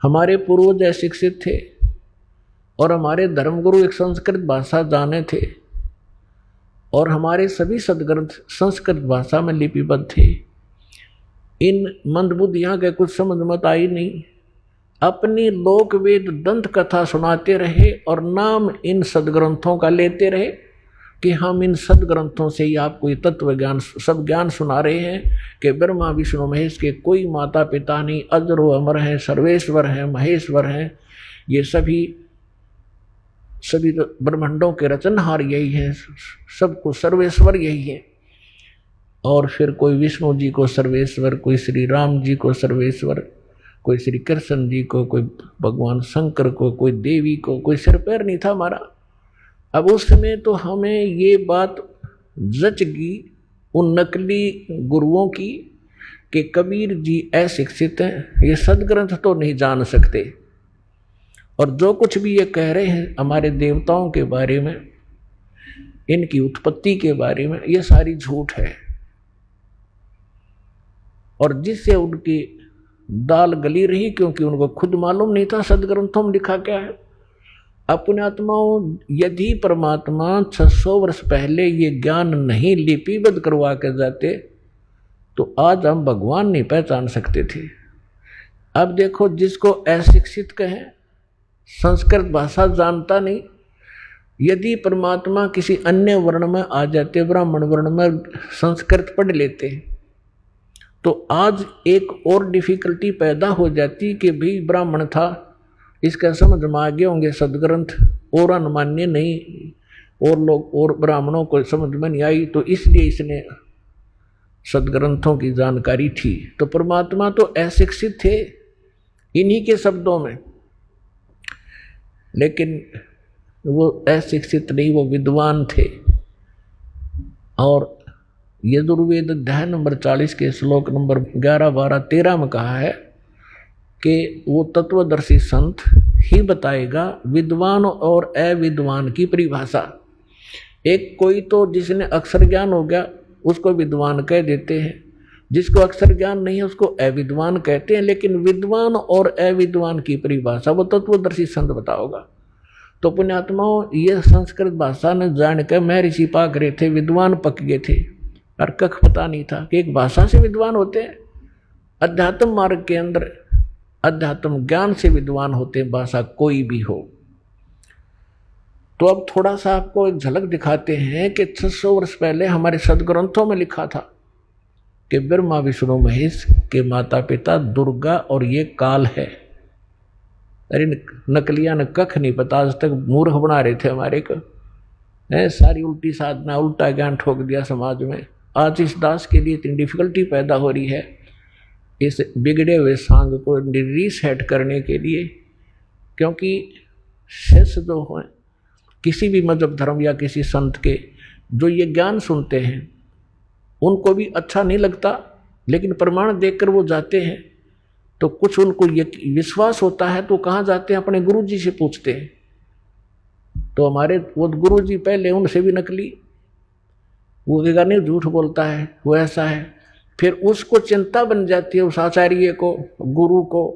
हमारे पूर्वज अशिक्षित थे और हमारे धर्मगुरु एक संस्कृत भाषा जाने थे और हमारे सभी सदग्रंथ संस्कृत भाषा में लिपिबद्ध थे। इन मंदबुद्धियां के कुछ समझ मत आई नहीं, अपनी लोक वेद दंत कथा सुनाते रहे और नाम इन सदग्रंथों का लेते रहे कि हम इन सदग्रंथों से ही आपको ये तत्व ज्ञान सब ज्ञान सुना रहे हैं कि ब्रह्मा विष्णु महेश के कोई माता पिता नहीं, अजरो अमर हैं, सर्वेश्वर हैं, महेश्वर हैं, ये सभी ब्रह्मांडों के रचनहार यही है, सबको सर्वेश्वर यही है। और फिर कोई विष्णु जी को सर्वेश्वर, कोई श्री राम जी को सर्वेश्वर, कोई श्री कृष्ण जी को, कोई भगवान शंकर को, कोई देवी को, कोई सिर पैर नहीं था हमारा। अब उस समय तो हमें ये बात जच गई उन नकली गुरुओं की कि कबीर जी अशिक्षित हैं, ये सदग्रंथ तो नहीं जान सकते, और जो कुछ भी ये कह रहे हैं हमारे देवताओं के बारे में, इनकी उत्पत्ति के बारे में, ये सारी झूठ है। और जिससे उनकी दाल गली रही, क्योंकि उनको खुद मालूम नहीं था सदग्रंथों में लिखा क्या है। अपने आत्माओं, यदि परमात्मा 600 वर्ष पहले ये ज्ञान नहीं लिपिबद्ध करवा के जाते तो आज हम भगवान नहीं पहचान सकते थे। अब देखो, जिसको अशिक्षित कहें, संस्कृत भाषा जानता नहीं, यदि परमात्मा किसी अन्य वर्ण में आ जाते, ब्राह्मण वर्ण में संस्कृत पढ़ लेते, तो आज एक और डिफिकल्टी पैदा हो जाती कि भाई ब्राह्मण था, इसका समझ में आ गए होंगे सदग्रंथ, और अनमान्य नहीं, और लोग और ब्राह्मणों को समझ में नहीं आई, तो इसलिए इसने सदग्रंथों की जानकारी थी। तो परमात्मा तो अशिक्षित थे इन्हीं के शब्दों में, लेकिन वो अशिक्षित नहीं, वो विद्वान थे। और यजुर्वेद अध्याय नंबर 40 के श्लोक नंबर 11, 12, 13 में कहा है कि वो तत्वदर्शी संत ही बताएगा विद्वान और अविद्वान की परिभाषा। एक कोई तो जिसने अक्षर ज्ञान हो गया उसको विद्वान कह देते हैं, जिसको अक्षर ज्ञान नहीं है उसको अविद्वान कहते हैं, लेकिन विद्वान और अविद्वान की परिभाषा वो तत्वदर्शी संत बताओगा। तो पुण्यात्माओं, ये संस्कृत भाषा ने जान कर महर्षि पाक रहे थे, विद्वान पक गए थे, और कख पता नहीं था कि एक भाषा से विद्वान होते हैं। अध्यात्म मार्ग के अंदर अध्यात्म ज्ञान से विद्वान होते हैं, भाषा कोई भी हो। तो अब थोड़ा सा आपको एक झलक दिखाते हैं कि 600 वर्ष पहले हमारे सदग्रंथों में लिखा था कि ब्रह्मा विष्णु महेश के माता पिता दुर्गा और ये काल है। अरे नकलिया ने कख नहीं पता, आज तक मूर्ख बना रहे थे हमारे को, सारी उल्टी साधना, उल्टा ज्ञान ठोक दिया समाज में। आज इस दास के लिए इतनी डिफिकल्टी पैदा हो रही है इस बिगड़े हुए सांग को रीसेट करने के लिए, क्योंकि शिष्य जो हैं किसी भी मजहब धर्म या किसी संत के, जो ये ज्ञान सुनते हैं उनको भी अच्छा नहीं लगता, लेकिन प्रमाण देखकर वो जाते हैं, तो कुछ उनको ये विश्वास होता है तो कहाँ जाते हैं, अपने गुरु जी से पूछते हैं। तो हमारे वो गुरु जी पहले उनसे भी नकली, वो कहेगा नहीं झूठ बोलता है, वो ऐसा है। फिर उसको चिंता बन जाती है उस आचार्य को, गुरु को,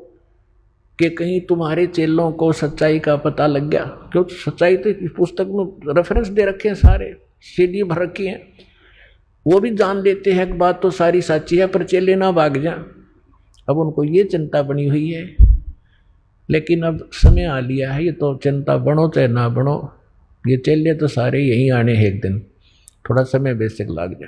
कि कहीं तुम्हारे चेलों को सच्चाई का पता लग गया। क्योंकि सच्चाई तो इस पुस्तक में रेफरेंस दे रखे हैं, सारे सीडी भर रखी हैं, वो भी जान लेते हैं कि बात तो सारी सच्ची है, पर चेले ना भाग जाए। अब उनको ये चिंता बनी हुई है, लेकिन अब समय आ लिया है, ये तो चिंता बनो चाहे ना बनो, ये चेले तो सारे यहीं आने हैं एक दिन, थोड़ा समय बेशक लग जाए।